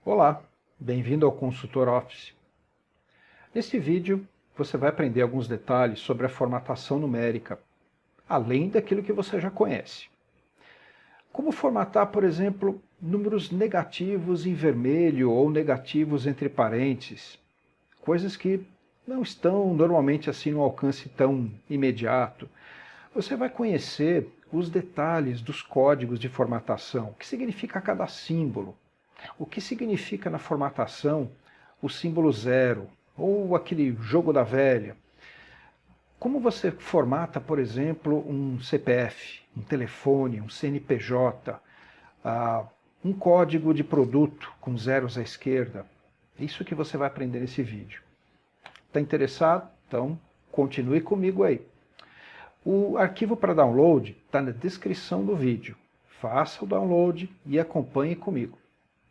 Olá, bem-vindo ao Consultor Office. Neste vídeo, você vai aprender alguns detalhes sobre a formatação numérica, além daquilo que você já conhece. Como formatar, por exemplo, números negativos em vermelho ou negativos entre parênteses, coisas que não estão normalmente assim no alcance tão imediato. Você vai conhecer os detalhes dos códigos de formatação, o que significa cada símbolo. O que significa na formatação o símbolo zero, ou aquele jogo da velha? Como você formata, por exemplo, um CPF, um telefone, um CNPJ, um código de produto com zeros à esquerda? Isso que você vai aprender nesse vídeo. Está interessado? Então, continue comigo aí. O arquivo para download está na descrição do vídeo. Faça o download e acompanhe comigo.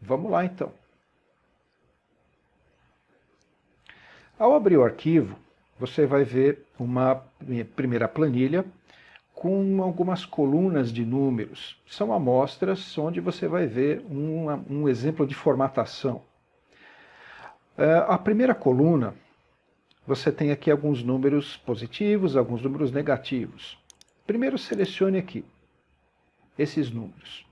Vamos lá, então. Ao abrir o arquivo, você vai ver uma primeira planilha com algumas colunas de números. São amostras onde você vai ver um exemplo de formatação. A primeira coluna, você tem aqui alguns números positivos, alguns números negativos. Primeiro selecione aqui esses números.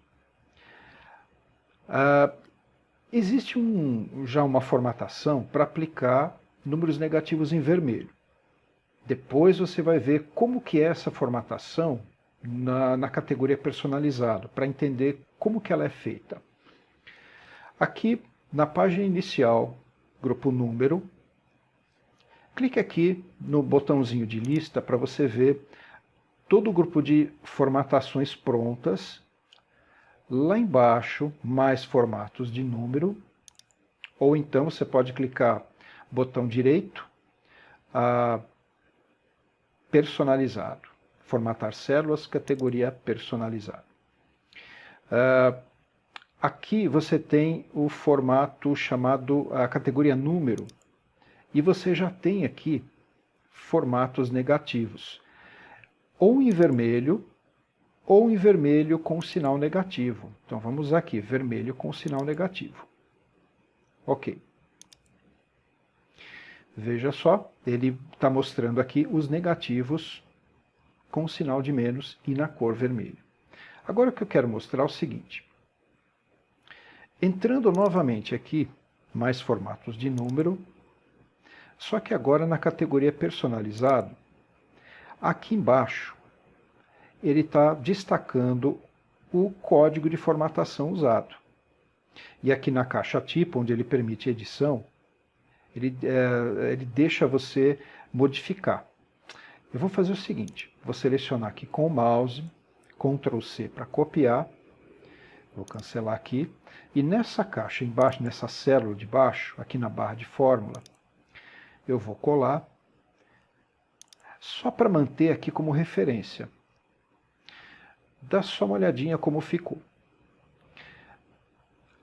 Existe já uma formatação para aplicar números negativos em vermelho. Depois você vai ver como que é essa formatação na categoria personalizado, para entender como que ela é feita. Aqui, na página inicial, grupo número, clique aqui no botãozinho de lista para você ver todo o grupo de formatações prontas. Lá embaixo, mais formatos de número, ou então você pode clicar botão direito, personalizado, formatar células, categoria personalizado. Aqui você tem o formato chamado a categoria número, e você já tem aqui formatos negativos, ou em vermelho, ou em vermelho com sinal negativo. Então vamos usar aqui, vermelho com sinal negativo. Ok. Veja só, ele está mostrando aqui os negativos com sinal de menos e na cor vermelho. Agora o que eu quero mostrar é o seguinte. Entrando novamente aqui, mais formatos de número, só que agora na categoria personalizado, aqui embaixo, ele está destacando o código de formatação usado. E aqui na caixa tipo, onde ele permite edição, ele deixa você modificar. Eu vou fazer o seguinte, vou selecionar aqui com o mouse, Ctrl C para copiar, vou cancelar aqui, e nessa caixa embaixo, nessa célula de baixo, aqui na barra de fórmula, eu vou colar, só para manter aqui como referência. Dá só uma olhadinha como ficou.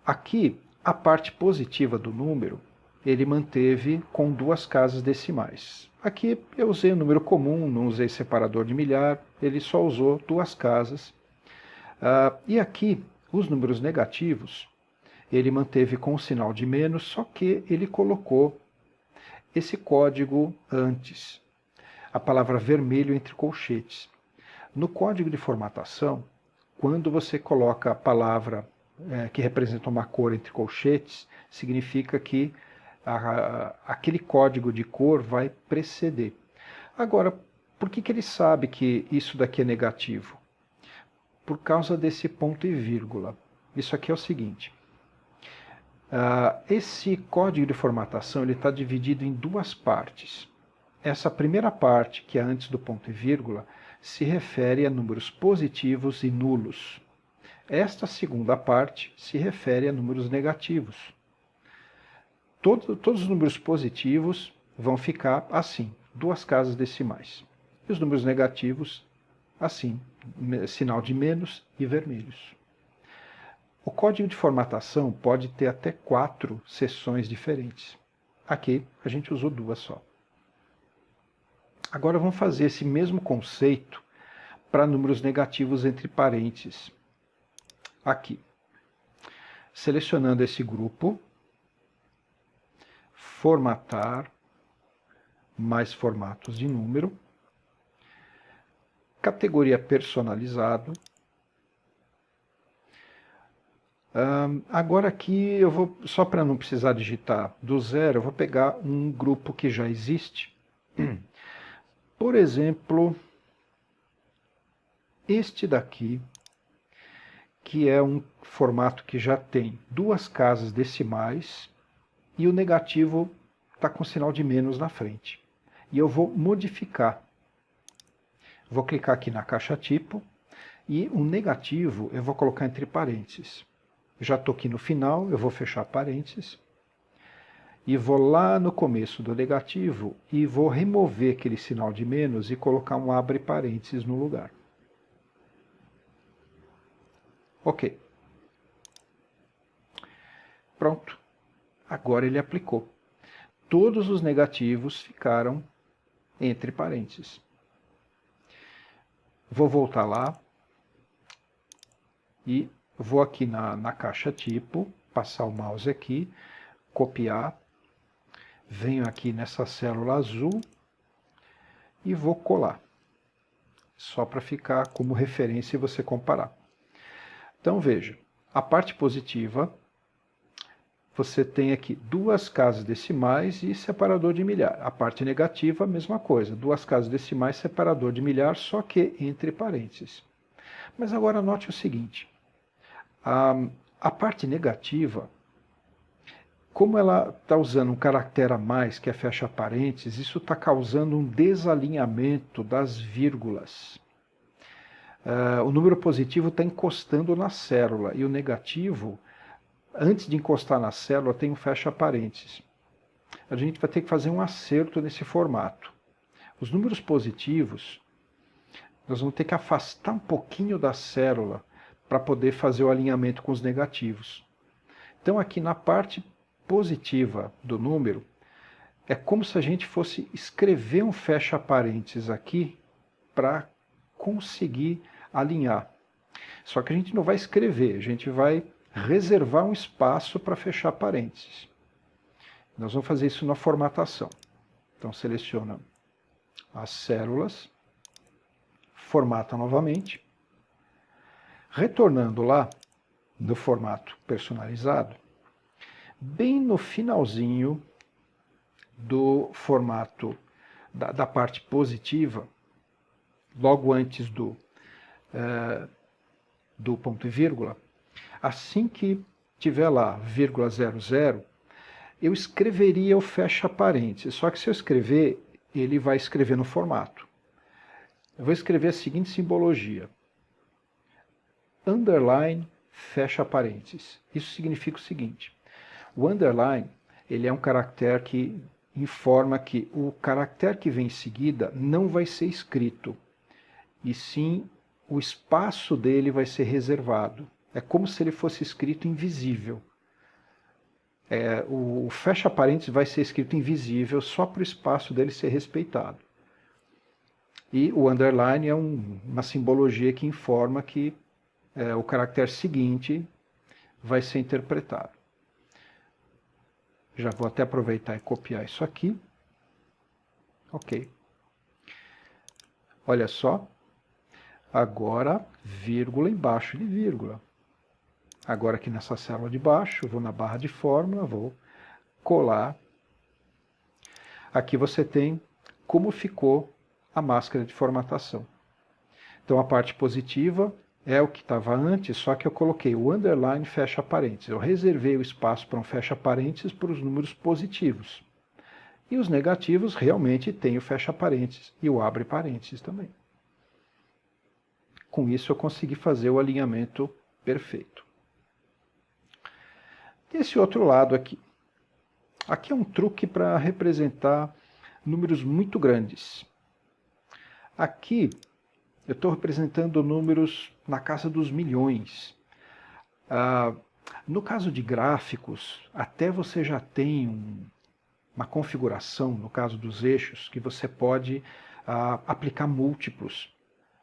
Aqui, a parte positiva do número, ele manteve com 2 casas decimais. Aqui eu usei o número comum, não usei separador de milhar, ele só usou 2 casas. E aqui, os números negativos, ele manteve com o sinal de menos, só que ele colocou esse código antes, a palavra vermelho entre colchetes. No código de formatação, quando você coloca a palavra que representa uma cor entre colchetes, significa que aquele código de cor vai preceder. Agora, por que ele sabe que isso daqui é negativo? Por causa desse ponto e vírgula. Isso aqui é o seguinte. Esse código de formatação está dividido em 2 partes. Essa primeira parte, que é antes do ponto e vírgula, se refere a números positivos e nulos. Esta segunda parte se refere a números negativos. Todos os números positivos vão ficar assim, 2 casas decimais. E os números negativos, assim, sinal de menos e vermelhos. O código de formatação pode ter até 4 seções diferentes. Aqui a gente usou 2 só. Agora vamos fazer esse mesmo conceito para números negativos entre parênteses. Aqui. Selecionando esse grupo, formatar, mais formatos de número, categoria personalizado. Agora aqui eu vou, só para não precisar digitar do zero, eu vou pegar um grupo que já existe. Por exemplo, este daqui, que é um formato que já tem 2 casas decimais e o negativo está com sinal de menos na frente. E eu vou modificar. Vou clicar aqui na caixa tipo e o negativo eu vou colocar entre parênteses. Já estou aqui no final, eu vou fechar parênteses e vou lá no começo do negativo e vou remover aquele sinal de menos e colocar um abre parênteses no lugar. Ok. Pronto. Agora ele aplicou. Todos os negativos ficaram entre parênteses. Vou voltar lá e vou aqui na caixa tipo, passar o mouse aqui, copiar, venho aqui nessa célula azul e vou colar, só para ficar como referência e você comparar. Então veja, a parte positiva, você tem aqui 2 casas decimais e separador de milhar. A parte negativa, a mesma coisa, 2 casas decimais, separador de milhar, só que entre parênteses. Mas agora note o seguinte, a parte negativa, como ela está usando um caractere a mais, que é fecha parênteses, isso está causando um desalinhamento das vírgulas. O número positivo está encostando na célula e o negativo, antes de encostar na célula, tem um fecha parênteses. A gente vai ter que fazer um acerto nesse formato. Os números positivos, nós vamos ter que afastar um pouquinho da célula para poder fazer o alinhamento com os negativos. Então aqui na parte positiva do número, é como se a gente fosse escrever um fecha parênteses aqui para conseguir alinhar. Só que a gente não vai escrever, a gente vai reservar um espaço para fechar parênteses. Nós vamos fazer isso na formatação. Então seleciona as células, formata novamente, retornando lá no formato personalizado, bem no finalzinho do formato da parte positiva, logo antes do ponto e vírgula, assim que tiver lá, vírgula 00, eu escreveria o fecha parênteses, só que se eu escrever, ele vai escrever no formato. Eu vou escrever a seguinte simbologia, underline, fecha parênteses. Isso significa o seguinte, o underline, ele é um caractere que informa que o caractere que vem em seguida não vai ser escrito, e sim o espaço dele vai ser reservado. É como se ele fosse escrito invisível. O fecha parênteses vai ser escrito invisível só para o espaço dele ser respeitado. E o underline é uma simbologia que informa que o caractere seguinte vai ser interpretado. Já vou até aproveitar e copiar isso aqui. Ok. Olha só. Agora, vírgula embaixo de vírgula. Agora aqui nessa célula de baixo, eu vou na barra de fórmula, vou colar. Aqui você tem como ficou a máscara de formatação. Então a parte positiva é o que estava antes, só que eu coloquei o underline fecha parênteses. Eu reservei o espaço para um fecha parênteses para os números positivos. E os negativos realmente têm o fecha parênteses e o abre parênteses também. Com isso eu consegui fazer o alinhamento perfeito. Esse outro lado aqui. Aqui é um truque para representar números muito grandes. Aqui eu estou representando números na casa dos milhões. No caso de gráficos, até você já tem uma configuração, no caso dos eixos, que você pode aplicar múltiplos.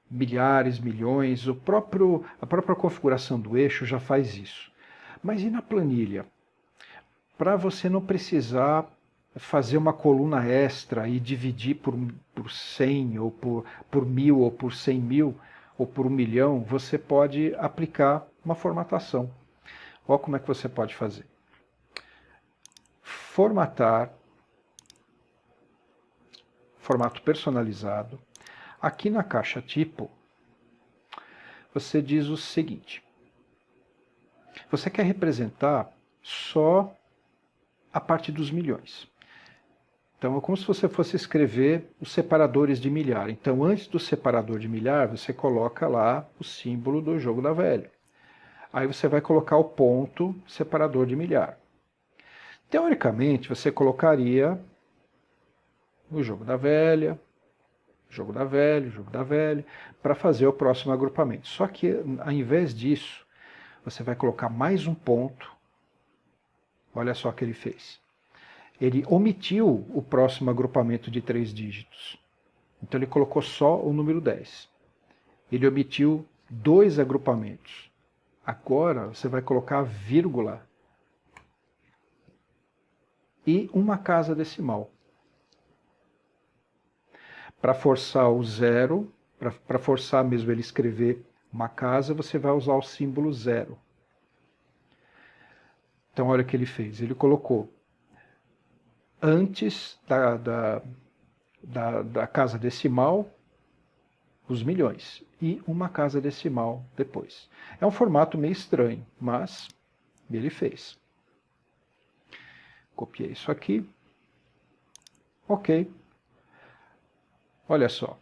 Milhares, milhões, a própria configuração do eixo já faz isso. Mas e na planilha? Para você não precisar fazer uma coluna extra e dividir por 100, ou por 1000, ou por 100 mil, ou por 1 milhão, você pode aplicar uma formatação. Olha como é que você pode fazer. Formatar, formato personalizado. Aqui na caixa tipo, você diz o seguinte: você quer representar só a parte dos milhões. Então é como se você fosse escrever os separadores de milhar. Então antes do separador de milhar, você coloca lá o símbolo do jogo da velha. Aí você vai colocar o ponto separador de milhar. Teoricamente, você colocaria o jogo da velha, jogo da velha, jogo da velha, para fazer o próximo agrupamento. Só que, ao invés disso, você vai colocar mais um ponto. Olha só o que ele fez. Ele omitiu o próximo agrupamento de 3 dígitos. Então ele colocou só o número 10. Ele omitiu 2 agrupamentos. Agora você vai colocar vírgula e uma casa decimal. Para forçar o zero, para forçar mesmo ele escrever uma casa, você vai usar o símbolo 0. Então olha o que ele fez. Ele colocou antes da casa decimal os milhões e uma casa decimal depois. É um formato meio estranho, mas ele fez. Copiei isso aqui. Ok. Olha só.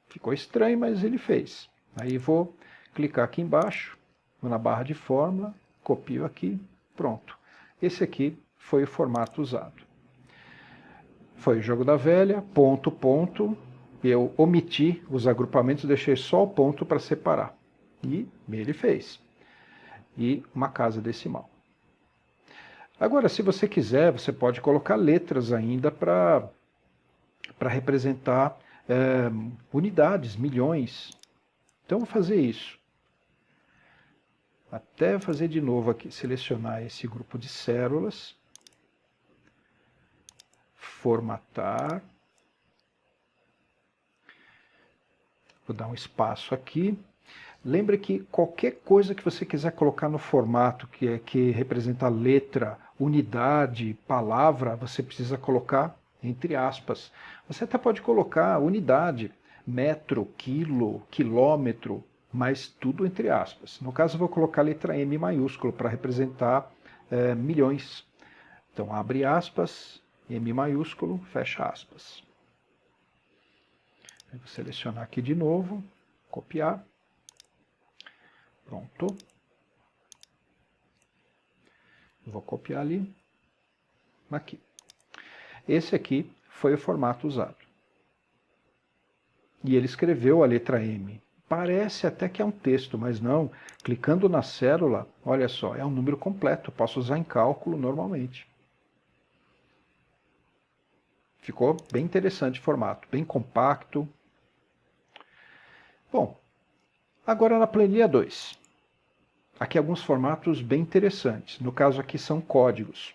Ficou estranho, mas ele fez. Aí vou clicar aqui embaixo, vou na barra de fórmula, copio aqui, pronto. Esse aqui foi o formato usado. Foi o jogo da velha, ponto, ponto. Eu omiti os agrupamentos, deixei só o ponto para separar. E ele fez. E uma casa decimal. Agora, se você quiser, você pode colocar letras ainda para representar unidades, milhões. Então, vou fazer isso. Até fazer de novo aqui, selecionar esse grupo de células. Formatar. Vou dar um espaço aqui. Lembre que qualquer coisa que você quiser colocar no formato, que representa letra, unidade, palavra, você precisa colocar entre aspas. Você até pode colocar unidade, metro, quilo, quilômetro, mas tudo entre aspas. No caso, eu vou colocar a letra M maiúsculo para representar milhões. Então, abre aspas, M maiúsculo, fecha aspas. Eu vou selecionar aqui de novo, copiar. Pronto. Vou copiar ali. Aqui. Esse aqui foi o formato usado. E ele escreveu a letra M. Parece até que é um texto, mas não. Clicando na célula, olha só, é um número completo. Posso usar em cálculo normalmente. Ficou bem interessante o formato, bem compacto. Bom, agora na planilha 2. Aqui alguns formatos bem interessantes. No caso aqui são códigos.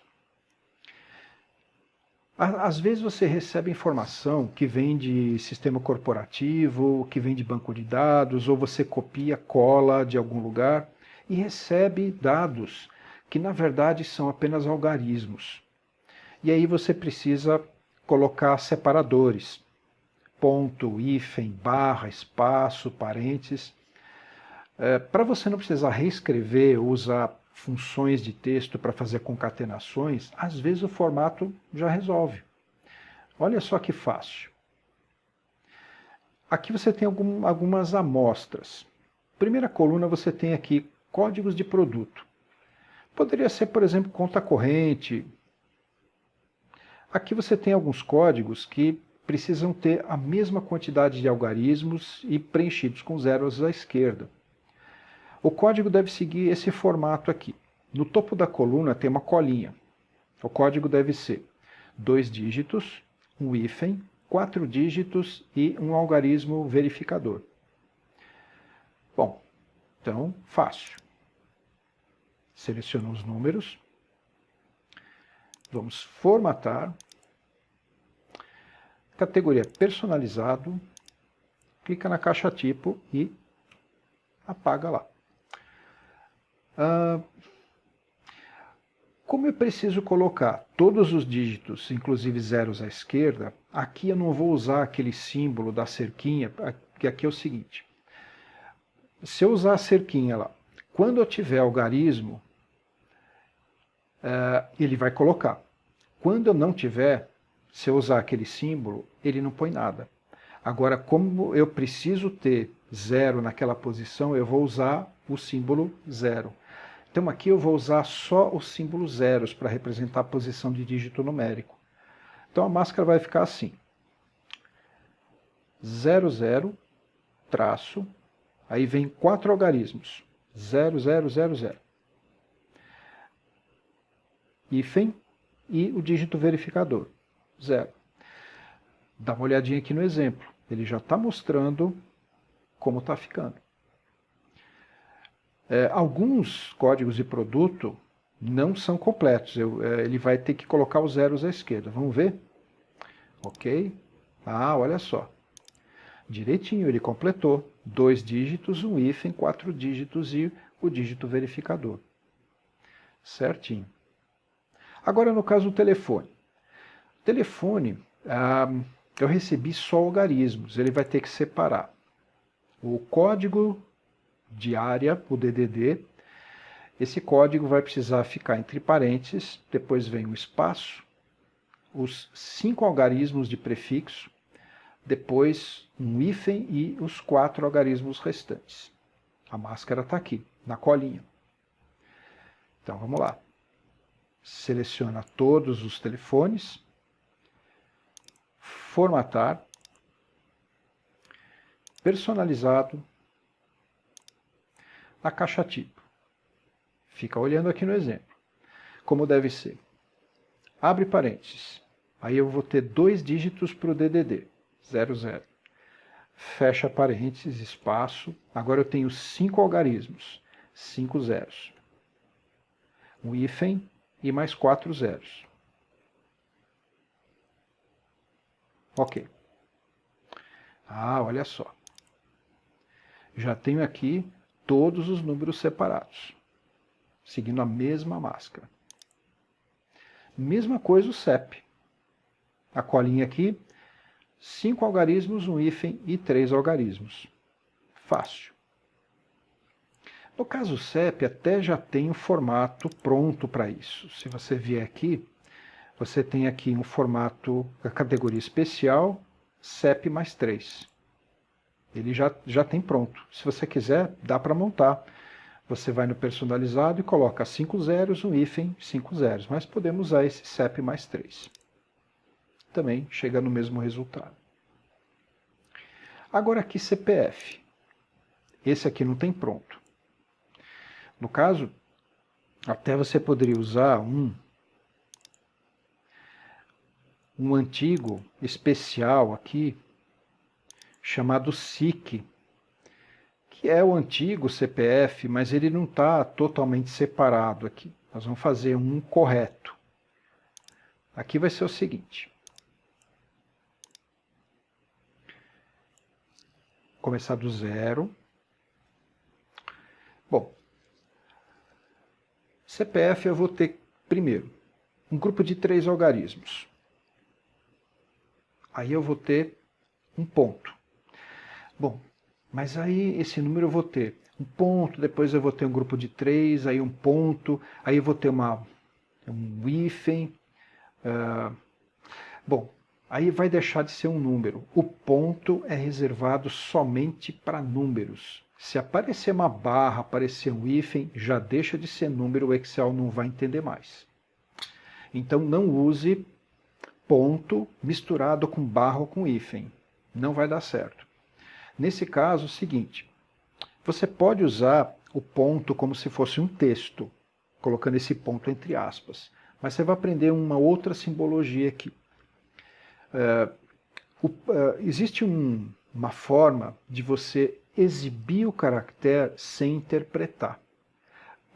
Às vezes você recebe informação que vem de sistema corporativo, que vem de banco de dados, ou você copia, cola de algum lugar e recebe dados que na verdade são apenas algarismos. E aí você precisa colocar separadores, ponto, hífen, barra, espaço, parênteses. Para você não precisar reescrever ou usar funções de texto para fazer concatenações, às vezes o formato já resolve. Olha só que fácil. Aqui você tem algumas amostras. Primeira coluna você tem aqui códigos de produto. Poderia ser, por exemplo, conta corrente. Aqui você tem alguns códigos que precisam ter a mesma quantidade de algarismos e preenchidos com zeros à esquerda. O código deve seguir esse formato aqui. No topo da coluna tem uma colinha. O código deve ser 2 dígitos, um hífen, 4 dígitos e um algarismo verificador. Bom, então, fácil. Seleciono os números. Vamos formatar. categoria personalizado, clica na caixa tipo e apaga lá. Como eu preciso colocar todos os dígitos, inclusive zeros à esquerda, aqui eu não vou usar aquele símbolo da cerquinha, que aqui é o seguinte. Se eu usar a cerquinha lá, quando eu tiver algarismo, ele vai colocar. Quando eu não tiver, se eu usar aquele símbolo, ele não põe nada. Agora, como eu preciso ter zero naquela posição, eu vou usar o símbolo zero. Então aqui eu vou usar só os símbolos zeros para representar a posição de dígito numérico. Então a máscara vai ficar assim. 00, traço, aí vem 4 algarismos. 0000. Hífen e o dígito verificador, 0. Dá uma olhadinha aqui no exemplo. Ele já está mostrando como está ficando. Alguns códigos de produto não são completos. Ele vai ter que colocar os zeros à esquerda. Vamos ver? Ok. Olha só. Direitinho, ele completou. 2 dígitos, um hífen, 4 dígitos e o dígito verificador. Certinho. Agora, no caso do telefone. O telefone, eu recebi só algarismos. Ele vai ter que separar o código de área, o DDD. Esse código vai precisar ficar entre parênteses, depois vem um espaço, os 5 algarismos de prefixo, depois um hífen e os 4 algarismos restantes. A máscara está aqui, na colinha. Então vamos lá. Seleciona todos os telefones, formatar, personalizado, na caixa tipo. Fica olhando aqui no exemplo. Como deve ser. Abre parênteses. Aí eu vou ter 2 dígitos para o DDD. 00. Fecha parênteses, espaço. Agora eu tenho 5 algarismos. 5 zeros. Um hífen e mais 4 zeros. Ok. Olha só. Já tenho aqui todos os números separados, seguindo a mesma máscara. Mesma coisa o CEP. A colinha aqui, 5 algarismos, um hífen e 3 algarismos. Fácil. No caso CEP, até já tem o formato pronto para isso. Se você vier aqui, você tem aqui um formato, a categoria especial, CEP mais 3. Ele já tem pronto. Se você quiser, dá para montar. Você vai no personalizado e coloca 5 zeros, um hífen, 5 zeros. Mas podemos usar esse CEP mais 3. Também chega no mesmo resultado. Agora aqui CPF. Esse aqui não tem pronto. No caso, até você poderia usar um antigo especial aqui, chamado SIC, que é o antigo CPF, mas ele não está totalmente separado aqui. Nós vamos fazer um correto. Aqui vai ser o seguinte. Começar do 0. Bom, CPF eu vou ter, primeiro, um grupo de 3 algarismos. Aí eu vou ter um ponto. Bom, mas aí esse número eu vou ter um ponto, depois eu vou ter um grupo de 3, aí um ponto, aí eu vou ter um hífen. Bom, aí vai deixar de ser um número. O ponto é reservado somente para números. Se aparecer uma barra, aparecer um hífen, já deixa de ser número, o Excel não vai entender mais. Então não use ponto misturado com barra ou com hífen. Não vai dar certo. Nesse caso, é o seguinte, você pode usar o ponto como se fosse um texto, colocando esse ponto entre aspas, mas você vai aprender uma outra simbologia aqui. Existe uma forma de você exibir o caractere sem interpretar.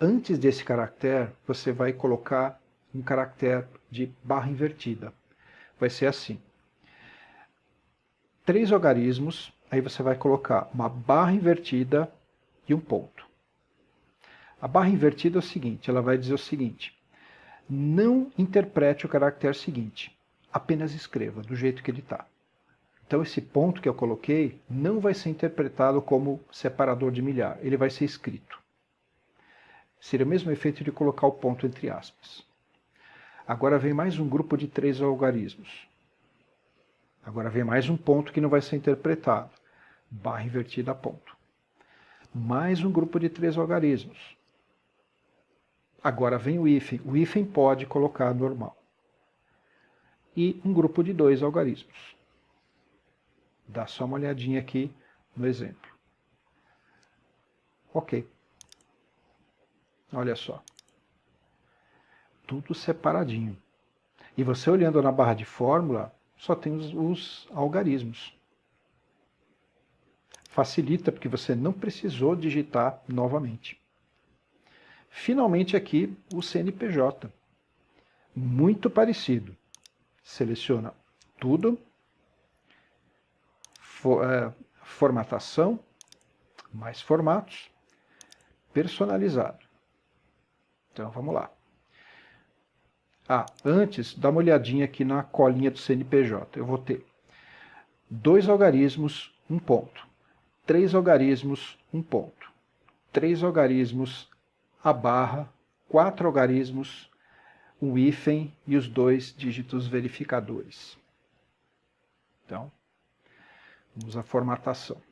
Antes desse caractere, você vai colocar um caractere de barra invertida. Vai ser assim. 3 algarismos, aí você vai colocar uma barra invertida e um ponto. A barra invertida é o seguinte, ela vai dizer o seguinte: não interprete o caractere seguinte, apenas escreva do jeito que ele está. Então esse ponto que eu coloquei não vai ser interpretado como separador de milhar, ele vai ser escrito. Seria o mesmo efeito de colocar o ponto entre aspas. Agora vem mais um grupo de 3 algarismos. Agora vem mais um ponto que não vai ser interpretado. Barra invertida, ponto. Mais um grupo de 3 algarismos. Agora vem o hífen. O hífen pode colocar normal. E um grupo de 2 algarismos. Dá só uma olhadinha aqui no exemplo. Ok. Olha só. Tudo separadinho. E você olhando na barra de fórmula, só tem os algarismos. Facilita, porque você não precisou digitar novamente. Finalmente aqui o CNPJ. Muito parecido. Seleciona tudo. Formatação. Mais formatos. Personalizado. Então vamos lá. Antes, dá uma olhadinha aqui na colinha do CNPJ. Eu vou ter 2 algarismos, um ponto. 3 algarismos, um ponto. 3 algarismos, a barra, 4 algarismos, um hífen e os 2 dígitos verificadores. Então, vamos à formatação.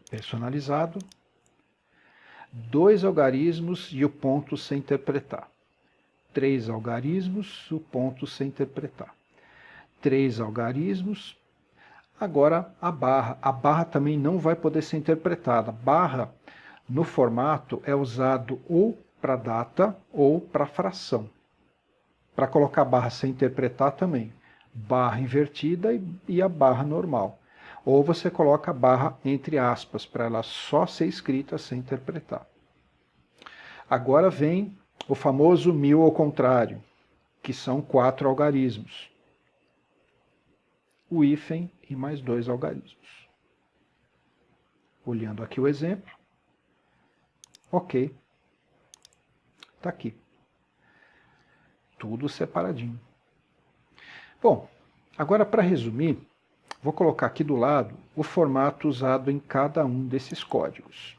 Personalizado. 2 algarismos e o ponto sem interpretar. 3 algarismos, o ponto sem interpretar. 3 algarismos. Agora a barra. A barra também não vai poder ser interpretada. Barra, no formato, é usado ou para data ou para fração. Para colocar barra sem interpretar também. Barra invertida e a barra normal. Ou você coloca a barra entre aspas, para ela só ser escrita sem interpretar. Agora vem o famoso 1000 ao contrário, que são 4 algarismos. O hífen e mais 2 algarismos. Olhando aqui o exemplo. Ok. Está aqui. Tudo separadinho. Bom, agora para resumir, vou colocar aqui do lado o formato usado em cada um desses códigos.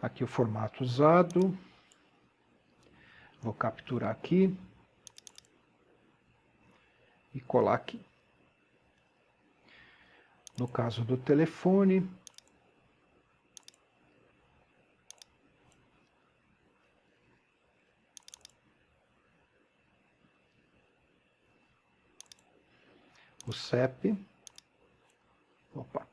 Aqui o formato usado. Vou capturar aqui. E colar aqui. No caso do telefone, o CEP. Opa.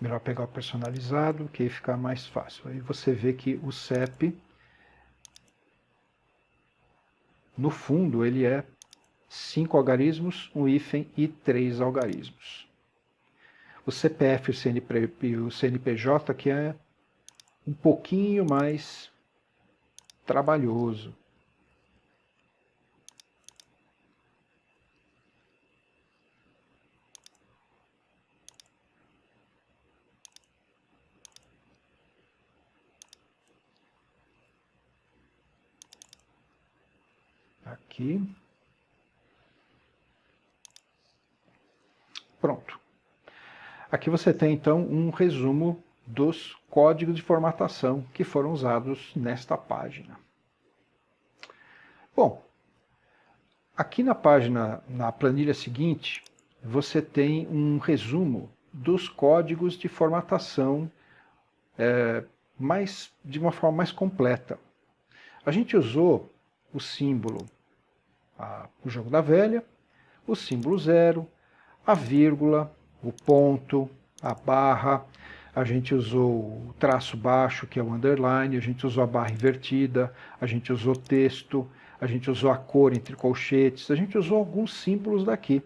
Melhor pegar o personalizado, que aí fica mais fácil. Aí você vê que o CEP, no fundo, ele é 5 algarismos, um hífen e 3 algarismos. O CPF e o CNPJ, que é um pouquinho mais trabalhoso. Aqui. Pronto. Aqui você tem, então, um resumo dos códigos de formatação que foram usados nesta página. Bom, aqui na página, na planilha seguinte, você tem um resumo dos códigos de formatação de uma forma mais completa. A gente usou o símbolo, o jogo da velha, o símbolo zero, a vírgula, o ponto, a barra, a gente usou o traço baixo, que é o underline, a gente usou a barra invertida, a gente usou texto, a gente usou a cor entre colchetes, a gente usou alguns símbolos daqui.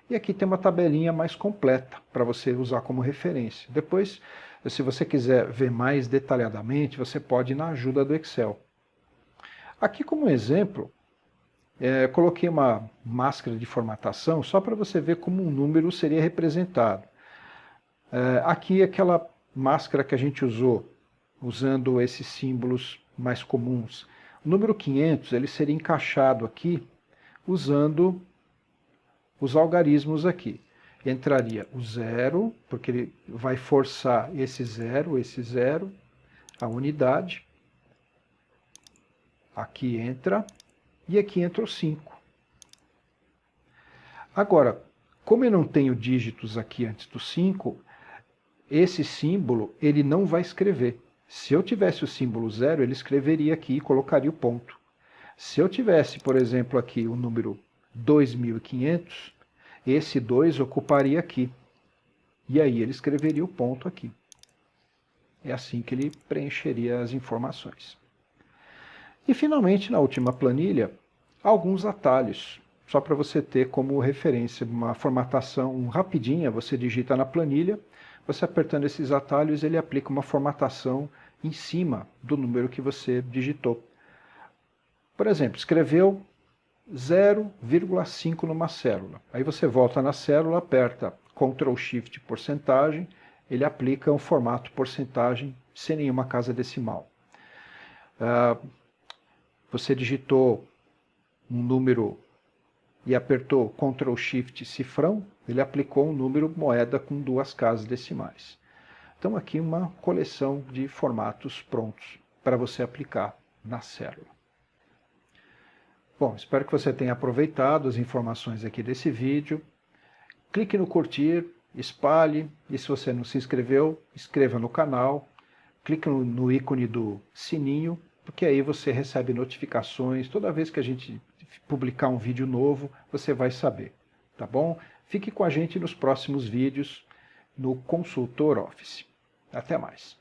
E aqui tem uma tabelinha mais completa para você usar como referência. Depois, se você quiser ver mais detalhadamente, você pode ir na ajuda do Excel. Aqui como exemplo, coloquei uma máscara de formatação só para você ver como um número seria representado. Aqui aquela máscara que a gente usou, usando esses símbolos mais comuns. O número 500 ele seria encaixado aqui usando os algarismos aqui. Entraria o 0, porque ele vai forçar esse 0, a unidade. Aqui entra, e aqui entra o 5. Agora, como eu não tenho dígitos aqui antes do 5, esse símbolo ele não vai escrever. Se eu tivesse o símbolo 0, ele escreveria aqui e colocaria o ponto. Se eu tivesse, por exemplo, aqui o número 2500, esse 2 ocuparia aqui. E aí ele escreveria o ponto aqui. É assim que ele preencheria as informações. E finalmente, na última planilha, alguns atalhos, só para você ter como referência uma formatação rapidinha. Você digita na planilha, você apertando esses atalhos, ele aplica uma formatação em cima do número que você digitou. Por exemplo, escreveu 0,5 numa célula. Aí você volta na célula, aperta Ctrl Shift porcentagem, ele aplica um formato porcentagem sem nenhuma casa decimal. Você digitou um número e apertou Ctrl Shift cifrão, ele aplicou um número moeda com 2 casas decimais. Então aqui uma coleção de formatos prontos para você aplicar na célula. Bom, espero que você tenha aproveitado as informações aqui desse vídeo. Clique no curtir, espalhe, e se você não se inscreveu, inscreva no canal. Clique no ícone do sininho, porque aí você recebe notificações. Toda vez que a gente publicar um vídeo novo, você vai saber, tá bom? Fique com a gente nos próximos vídeos no Consultor Office. Até mais.